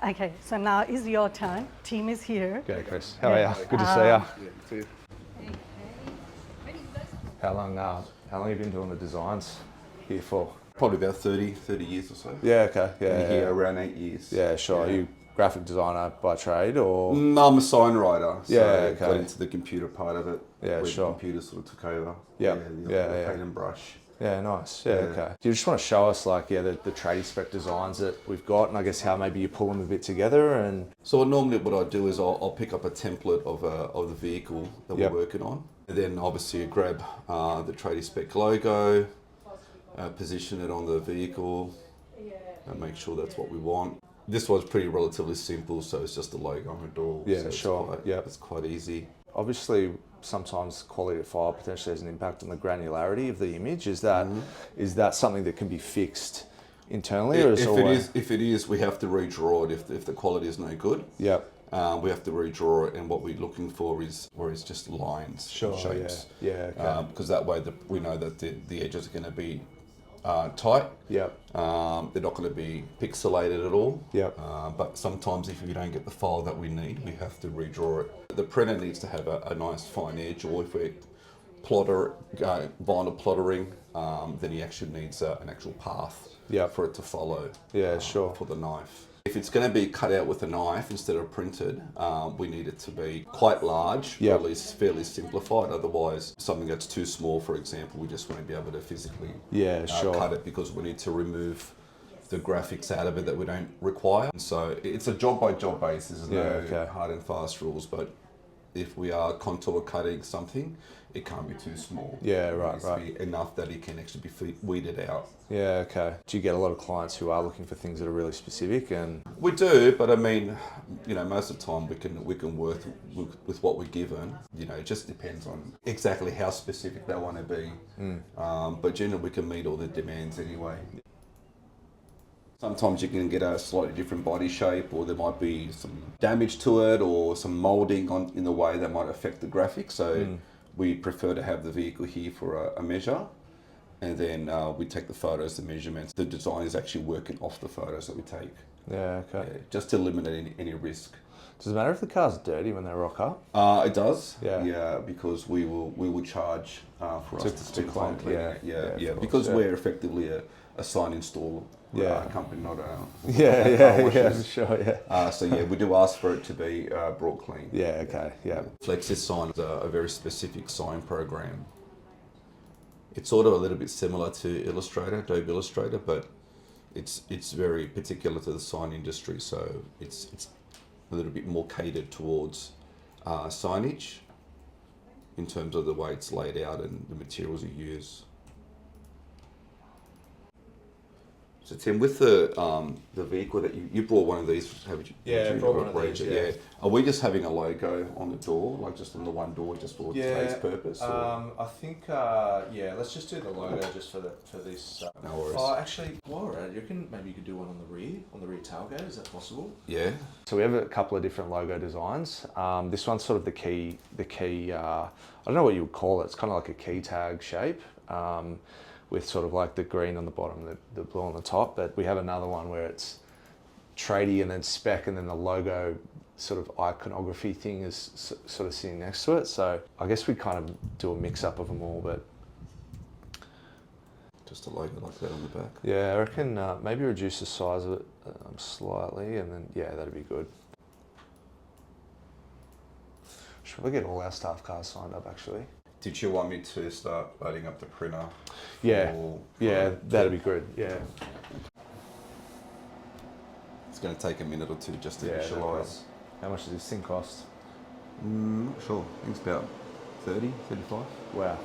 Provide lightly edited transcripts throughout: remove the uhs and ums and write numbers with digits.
Okay, so now is your turn. Team is here. Okay, Chris. How are you? Good to see you. Okay. Ready, guys? How long have you been doing the designs here for? Probably about 30 years or so. Yeah, okay. Yeah, Been here yeah. around 8 years. Yeah, sure. Are you graphic designer by trade or? No, I'm a sign writer, so Yeah, I okay. got into the computer part of it. Yeah, where sure. The computer sort of took over. Yeah, the yeah. paint and brush. Yeah, nice. Yeah, Yeah. okay. Do you just want to show us like, the tradie spec designs that we've got and I guess how maybe you pull them a bit together and... So normally what I do is I'll pick up a template of the vehicle that Yep. we're working on. And then obviously you grab the tradie spec logo, position it on the vehicle, and make sure that's what we want. This one's pretty relatively simple, so it's just a logo on the door. Yeah, so it's sure. Yep. It's quite easy. Obviously, sometimes quality of file potentially has an impact on the granularity of the image. Is that something that can be fixed internally, or is If it is, we have to redraw it if the quality is no good. Yep. We have to redraw it, and what we're looking for is just lines, Sure. and shapes. Yeah. Okay. Because that way we know that the edges are going to be tight. Yep. They're not going to be pixelated at all. Yep. But sometimes if we don't get the file that we need, we have to redraw it. The printer needs to have a nice fine edge, or if we're vinyl plottering, then he actually needs an actual path for it to follow. Yeah, sure. For the knife. If it's going to be cut out with a knife instead of printed, we need it to be quite large, or at least fairly simplified. Otherwise, something that's too small, for example, we just won't be able to physically cut it because we need to remove the graphics out of it that we don't require. So it's a job by job basis. There's no hard and fast rules, but if we are contour cutting something, it can't be too small. Yeah, right, It needs to be enough that it can actually be weeded out. Yeah, okay. Do you get a lot of clients who are looking for things that are really specific? And we do, but I mean, most of the time we can work with what we're given. It just depends on exactly how specific they want to be. But generally, we can meet all the demands anyway. Sometimes you can get a slightly different body shape, or there might be some damage to it, or some moulding in the way that might affect the graphics. So we prefer to have the vehicle here for a measure, and then we take the photos, the measurements. The design is actually working off the photos that we take. Yeah, okay. Yeah, just to eliminate any risk. Does it matter if the car's dirty when they rock up? It does. Yeah. Because we will charge for us to spend time cleaning it. Yeah. Because we're effectively a sign install company, not a for sure. Yeah. So we do ask for it to be brought clean. Yeah. Okay. Yeah. Flexis Sign is a very specific sign program. It's sort of a little bit similar to Illustrator, Adobe Illustrator, but it's very particular to the sign industry. So it's a little bit more catered towards signage in terms of the way it's laid out and the materials you use. So Tim, with the vehicle that you brought one of these, haven't you? Yeah, I brought one of these. Yeah. Are we just having a logo on the door, like just on the one door, just for today's purpose? I think let's just do the logo just for this. No worries. Oh, actually, while we're at it, you reckon maybe you could do one on the rear tailgate? Is that possible? Yeah. So we have a couple of different logo designs. This one's sort of the key. I don't know what you would call it. It's kind of like a key tag shape. With sort of like the green on the bottom, the blue on the top. But we have another one where it's tradie and then spec, and then the logo sort of iconography thing is sort of sitting next to it. So I guess we kind of do a mix up of them all, but just a logo like that on the back. Yeah, I reckon maybe reduce the size of it slightly, and then that'd be good. Should probably get all our staff cars signed up actually. Did you want me to start loading up the printer? That'd be good. Yeah. It's going to take a minute or two just to visualise. How much does this thing cost? Not sure. I think it's about 30, 35. Wow.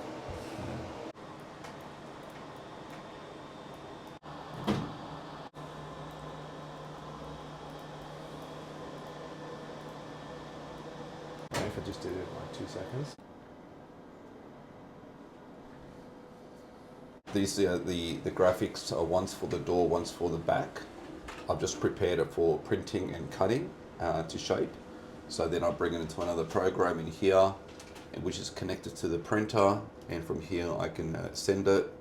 If I just did it in like 2 seconds. These are the graphics are once for the door, once for the back. I've just prepared it for printing and cutting to shape. So then I bring it into another program in here, which is connected to the printer. And from here I can send it,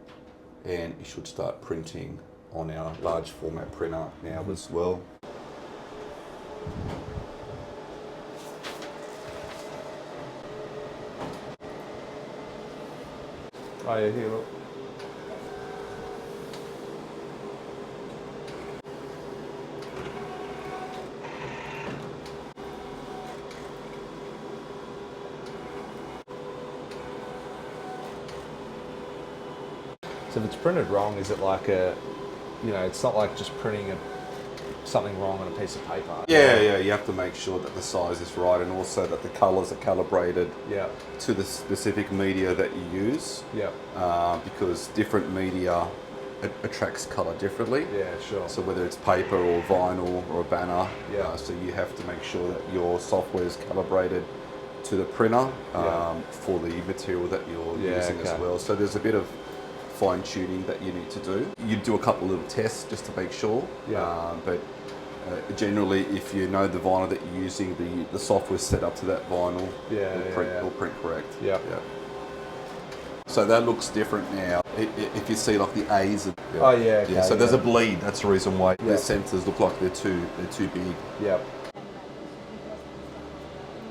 and it should start printing on our large format printer now as well. Oh yeah, here look. So if it's printed wrong, is it like a, you know, it's not like just printing something wrong on a piece of paper. Yeah, you have to make sure that the size is right and also that the colours are calibrated Yeah. to the specific media that you use. Yeah. Because different media attracts colour differently. Yeah, sure. So whether it's paper or vinyl or a banner, Yeah. so you have to make sure that your software is calibrated to the printer Yeah. for the material that you're Yeah, using as okay. well. So there's a bit of fine tuning that you need to do. You do a couple of little tests just to make sure. Yeah. But generally, if you know the vinyl that you're using, the software set up to that vinyl will print correct. Yeah. So that looks different now. If you see like the A's. Oh, yeah, okay, So there's yeah. a bleed. That's the reason why Yeah. the sensors look like they're too big. Yeah.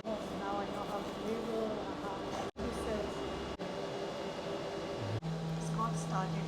Now I know how to label. He says Scott started